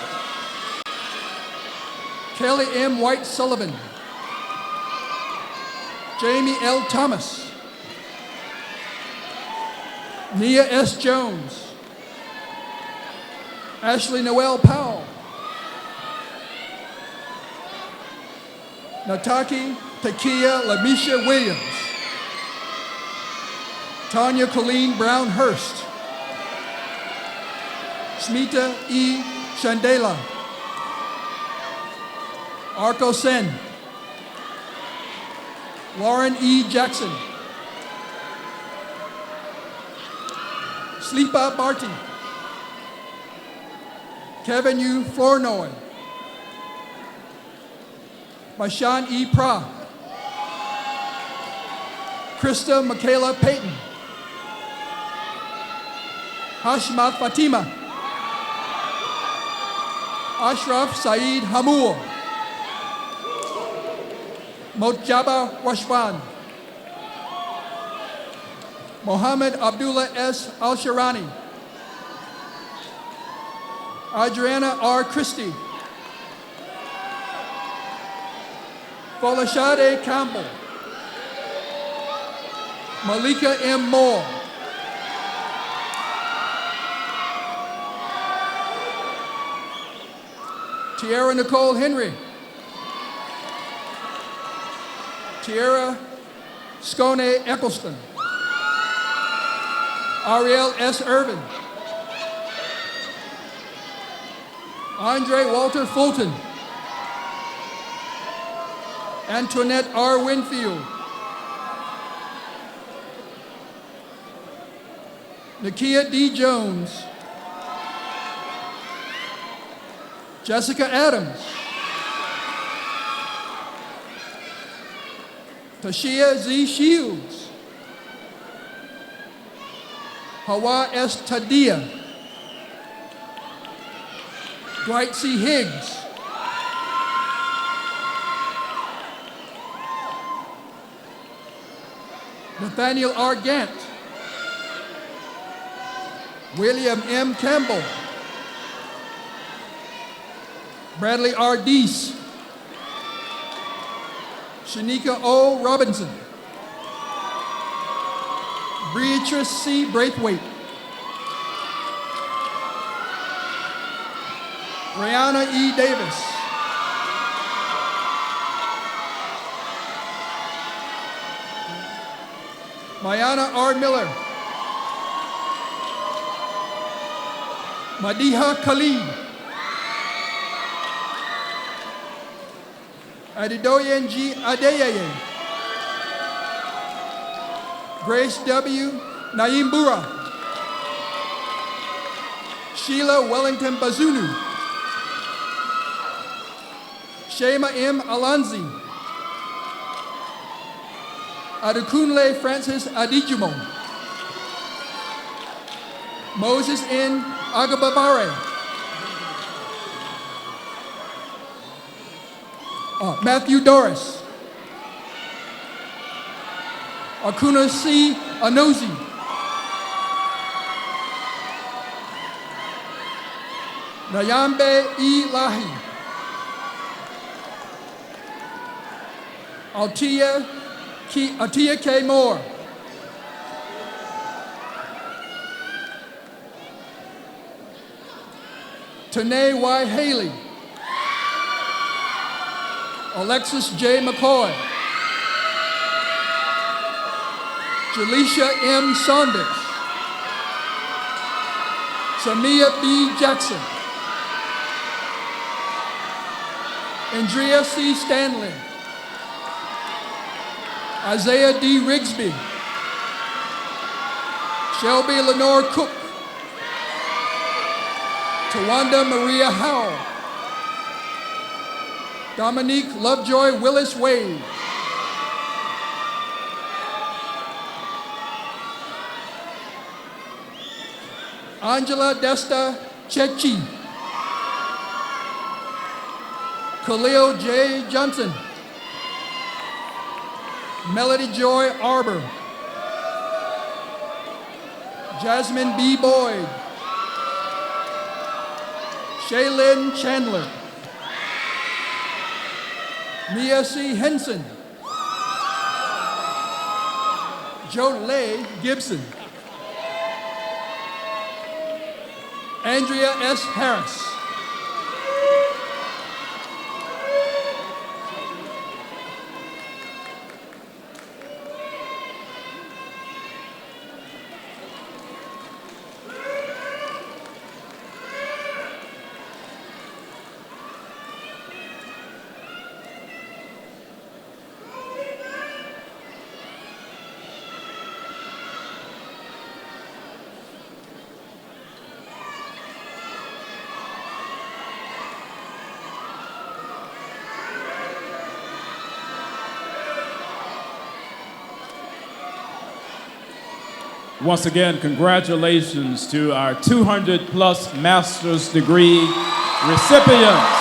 Kelly M. White Sullivan. Jamie L. Thomas. Nia S. Jones. Ashley Noel Powell. Nataki Takia Lamisha Williams. Tanya Colleen Brown Hurst. Smita E. Chandela. Arco Sen. Lauren E. Jackson. Sleepa Barty. Kevin U. Flournoy. Mashan E. Pra. Krista Michaela Payton. Hashmat Fatima. Ashraf Saeed Hamur. Mojaba Washwan. Mohammed Abdullah S. Al-Sharani. Adriana R. Christie. Folashade Campbell. Malika M. Moore. Tiara Nicole Henry. Tiara Scone Eccleston. Ariel S. Irvin. Andre Walter Fulton. Antoinette R. Winfield. Nakia D. Jones. Jessica Adams. Tashia Z. Shields. Hawa S. Tadia. Dwight C. Higgs. Nathaniel R. Gant. William M. Campbell. Bradley R. Deese. Shanika O. Robinson. Beatrice C. Braithwaite. Brianna E. Davis. Mayana R. Miller. Madiha Khalid. Adedoyen G. Adeyeye. Grace W. Naimbura. Sheila Wellington Bazunu. Shema M. Alanzi. Adekunle Francis Adijumo. Moses N. Agababare. Matthew Doris. Akuna C. Anozi. Nayambe E. Lahi. Atia K. Moore. Tanae Y. Haley. Alexis J. McCoy. Jaleisha M. Saunders. Samia B. Jackson. Andrea C. Stanley. Isaiah D. Rigsby. Shelby Lenore Cook. Tawanda Maria Howell. Dominique Lovejoy Willis Wade. Angela Desta Chechi. Khalil J. Johnson. Melody Joy Arbor. Jasmine B. Boyd. Shaylin Chandler. Mia C. Henson. Jolay Gibson. Andrea S. Harris.
Once again, congratulations to our 200 plus master's degree recipients.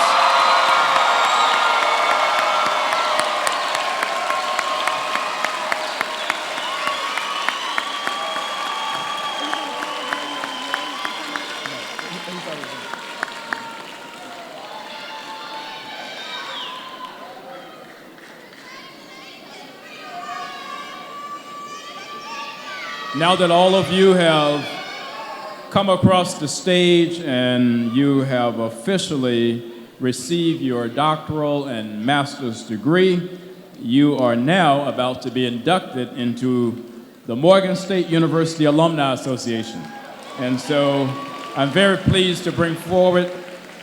Now that all of you have come across the stage and you have officially received your doctoral and master's degree, you are now about to be inducted into the Morgan State University Alumni Association. And so I'm very pleased to bring forward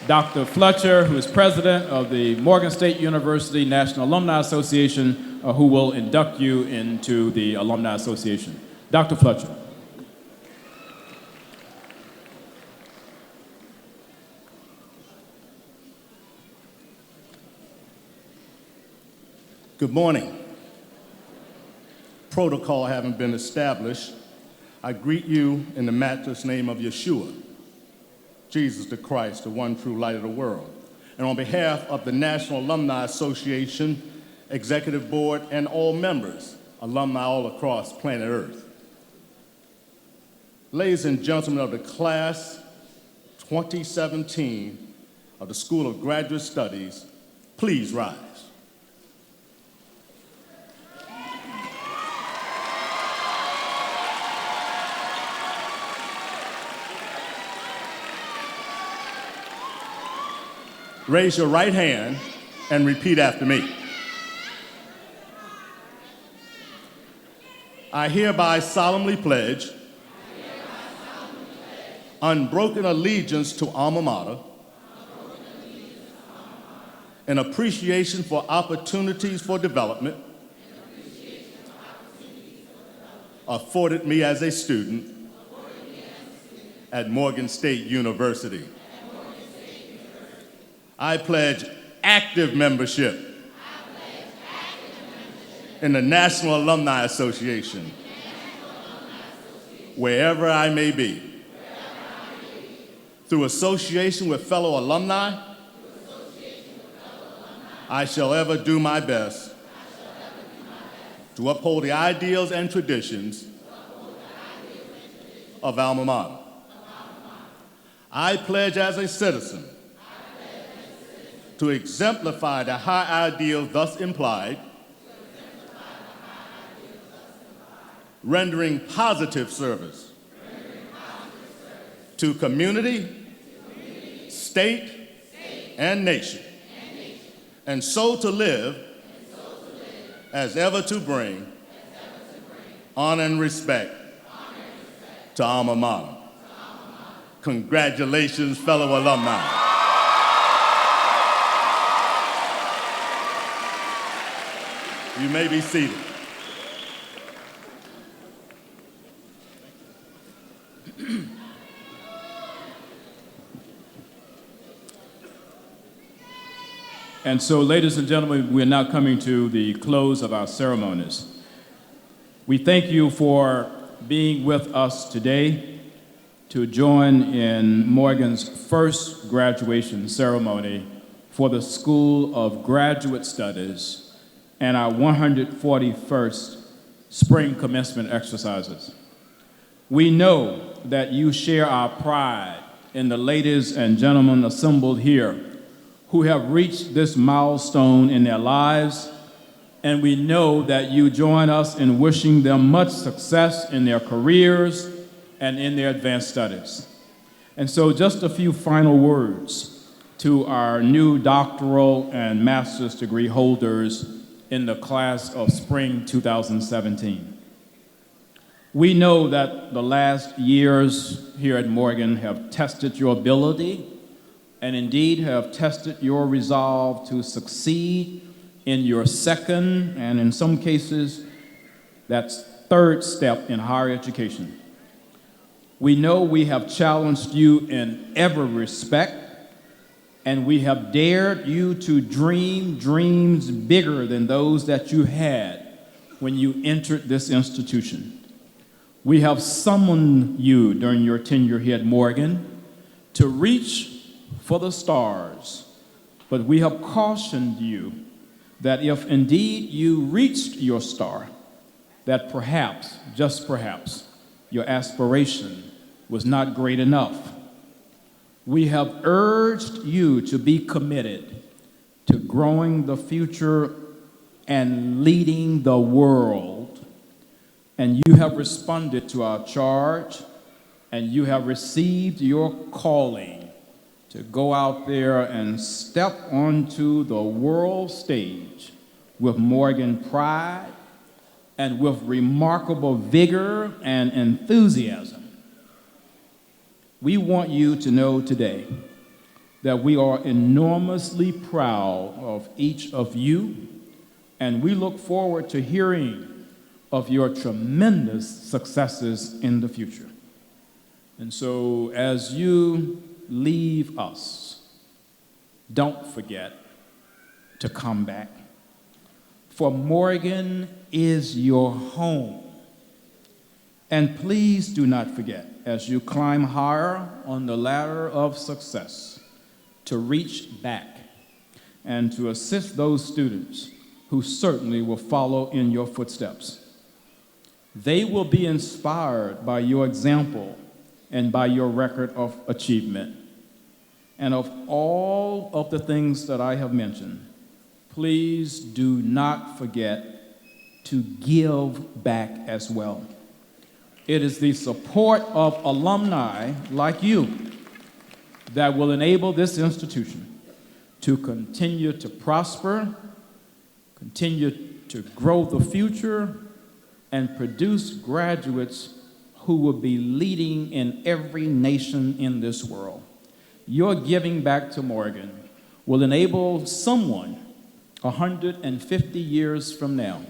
Dr. Fletcher, who is president of the Morgan State University National Alumni Association, who will induct you into the Alumni Association. Dr. Fletcher.
Good morning. Protocol having been established, I greet you in the matchless name of Yeshua, Jesus the Christ, the one true light of the world. And on behalf of the National Alumni Association, Executive Board, and all members, alumni all across planet Earth. Ladies and gentlemen of the class 2017 of the School of Graduate Studies, please rise. Raise your right hand and repeat after me. I hereby solemnly pledge unbroken allegiance to alma mater and appreciation for opportunities for development afforded me as a student at Morgan State University. I pledge active membership in the National Alumni Association, wherever I may be. Through association with fellow alumni, I shall ever do my best to uphold the ideals and traditions of alma mater. I pledge as a citizen to exemplify the high ideals thus implied, rendering positive service to community, state, and nation, and so to live as ever to bring honor and respect to alma mater. Congratulations, fellow alumni. You may be seated.
And so, ladies and gentlemen, we're now coming to the close of our ceremonies. We thank you for being with us today to join in Morgan's first graduation ceremony for the School of Graduate Studies and our 141st Spring Commencement exercises. We know that you share our pride in the ladies and gentlemen assembled here who have reached this milestone in their lives, and we know that you join us in wishing them much success in their careers and in their advanced studies. And so just a few final words to our new doctoral and master's degree holders in the class of spring 2017. We know that the last years here at Morgan have tested your ability and indeed have tested your resolve to succeed in your second, and in some cases, that's third step in higher education. We know we have challenged you in every respect, and we have dared you to dream dreams bigger than those that you had when you entered this institution. We have summoned you during your tenure here at Morgan to reach for the stars, but we have cautioned you that if indeed you reached your star, that perhaps, just perhaps, your aspiration was not great enough. We have urged you to be committed to growing the future and leading the world, and you have responded to our charge, and you have received your calling to go out there and step onto the world stage with Morgan pride and with remarkable vigor and enthusiasm. We want you to know today that we are enormously proud of each of you, and we look forward to hearing of your tremendous successes in the future. And so as you leave us, don't forget to come back. For Morgan is your home. And please do not forget, as you climb higher on the ladder of success, to reach back and to assist those students who certainly will follow in your footsteps. They will be inspired by your example and by your record of achievement. And of all of the things that I have mentioned, please do not forget to give back as well. It is the support of alumni like you that will enable this institution to continue to prosper, continue to grow the future, and produce graduates who will be leading in every nation in this world. Your giving back to Morgan will enable someone 150 years from now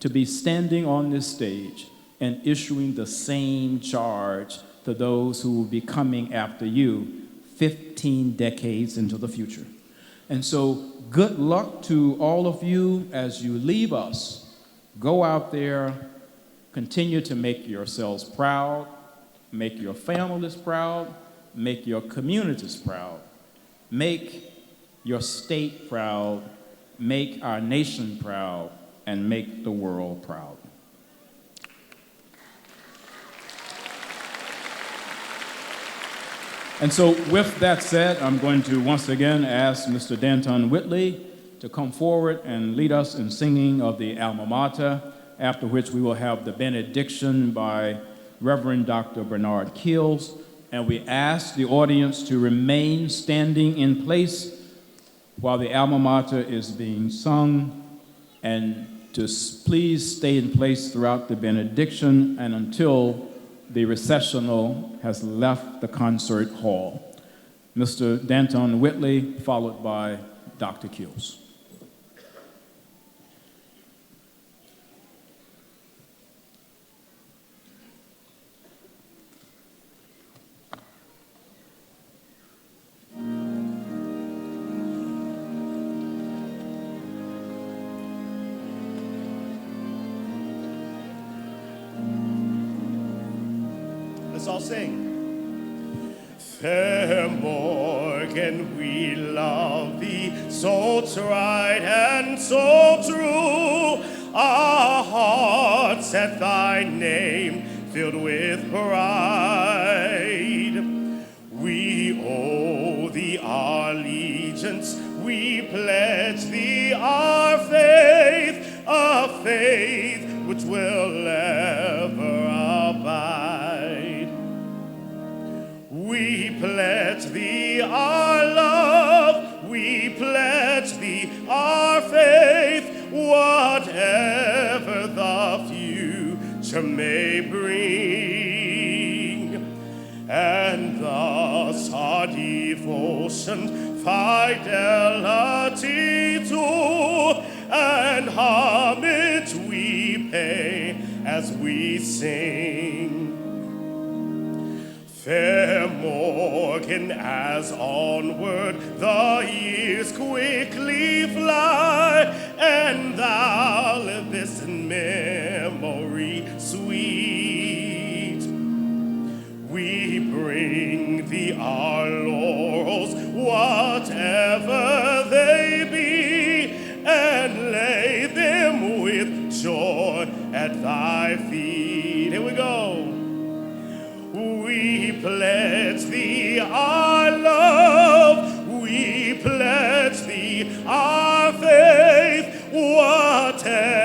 to be standing on this stage and issuing the same charge to those who will be coming after you 15 decades into the future. And so, good luck to all of you as you leave us. Go out there, continue to make yourselves proud, make your families proud, make your communities proud, make your state proud, make our nation proud, and make the world proud. And so with that said, I'm going to once again ask Mr. Danton Whitley to come forward and lead us in singing of the alma mater, after which we will have the benediction by Reverend Dr. Bernard Keels. And we ask the audience to remain standing in place while the alma mater is being sung, and to please stay in place throughout the benediction and until the recessional has left the concert hall. Mr. Danton Whitley, followed by Dr. Keels.
Let's all sing. Fair Morgan, we love thee, so tried and so true. Our hearts at thy name filled with pride. We owe thee our allegiance, we pledge thee our faith, a faith which will ever abide. We pledge thee our love, we pledge thee our faith, whatever the future may bring. And thus our devotion, fidelity to, and homage we pay as we sing. Fair Morgan, as onward the years quickly fly, and thou livest in memory sweet, we bring thee our laurels, whatever they be, and lay them with joy at thy feet. Here we go. We pledge thee our love, we pledge thee our faith, whatever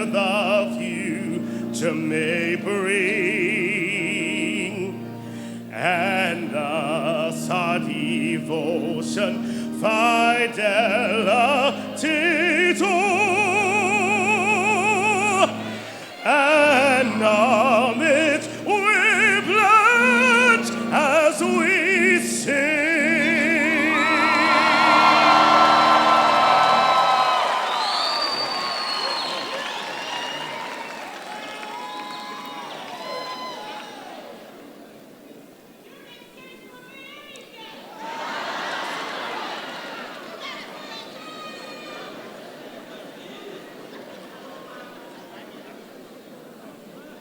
the future may bring. And thus our devotion, fidelity to, and homage we pledge as we sing.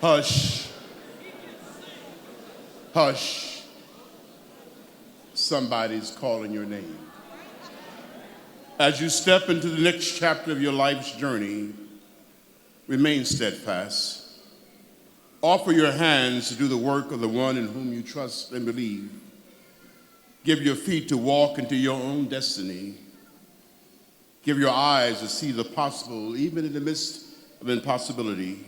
Hush. Hush. Somebody's calling your name. As you step into the next chapter of your life's journey, remain steadfast. Offer your hands to do the work of the one in whom you trust and believe. Give your feet to walk into your own destiny. Give your eyes to see the possible, even in the midst of impossibility.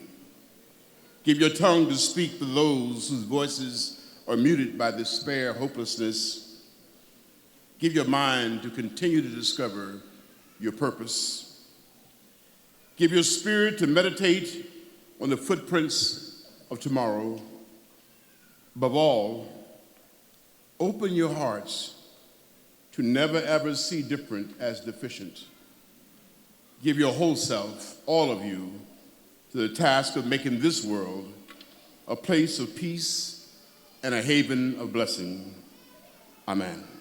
Give your tongue to speak to those whose voices are muted by despair, hopelessness. Give your mind to continue to discover your purpose. Give your spirit to meditate on the footprints of tomorrow. Above all, open your hearts to never ever see different as deficient. Give your whole self, all of you, to the task of making this world a place of peace and a haven of blessing. Amen.